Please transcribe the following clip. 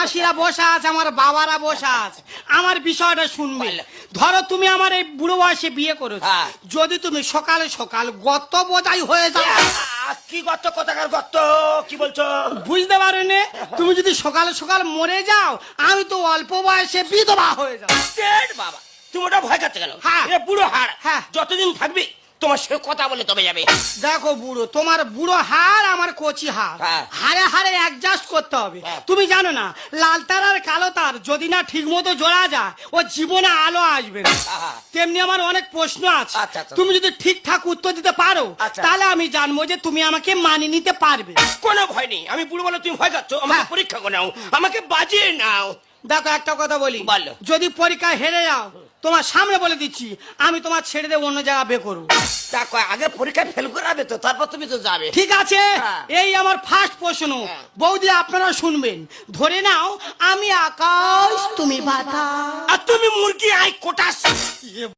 মাসিরা বসে আছে, আমার বাবারা বসে আছে, আমার বিষয়টা শুনবে। ধরো তুমি আমার এই বুড়ো বয়সে বিয়ে করেছো, যদি তুমি সকালে সকাল গত বোঝাই হয়ে যাও। কি গর্ত, কোথাকার গর্ত, কি বলছো? বুঝতে পারো নে, তুমি যদি সকালে সকাল মরে যাও, আমি তো অল্প বয়সে বিধবা হয়ে যাও। বাবা তুমি ওটা ভয় করতে গেল? হ্যাঁ। এটা বুড়ো হাড়, হ্যাঁ। যতদিন থাকবি তোমার সে কথা বলে তবে যাবে। দেখো বুড়ো, তোমার বুড়ো হাড় আমার কচি হাড়, হ্যাঁ। হাড়ে হাড়ে অ্যাডজাস্ট করতে হবে। হ্যাঁ। তুমি জানো না, লাল তার আর কালো তার যদি না ঠিক মতো জোড়া যায়, ও জীবনে আলো আসবে না। আহা। তেমনি আমার অনেক প্রশ্ন আছে, আচ্ছা, আচ্ছা। তুমি যদি ঠিকঠাক উত্তর দিতে পারো, আচ্ছা। তাহলে আমি জানবো যে তুমি আমাকে মানিয়ে নিতে পারবে। কোনো ভয় নেই, আমি বুড়ো বলে তুমি ভয় করছো, আমাকে হ্যাঁ। পরীক্ষা করে নাও, আমাকে বাজিয়ে নাও। দেখো একটা কথা বলি, বলো। যদি পরীক্ষায় হেরে যাও, তোমার সামনে বলে দিচ্ছি, আমি তোমার ছেড়ে দিয়ে অন্য জায়গা বে করবো। দেখো আগে পরীক্ষায় ফেল করাবে তো, তারপর তুমি তো যাবে। ঠিক আছে, হ্যাঁ। এই আমার ফার্স্ট প্রশ্ন। হ্যাঁ। বৌদি আপনারা শুনবেন, ধরে নাও আমি আকাশ, তুমি বাতাস। আর তুমি মুরগি আই কোটাস।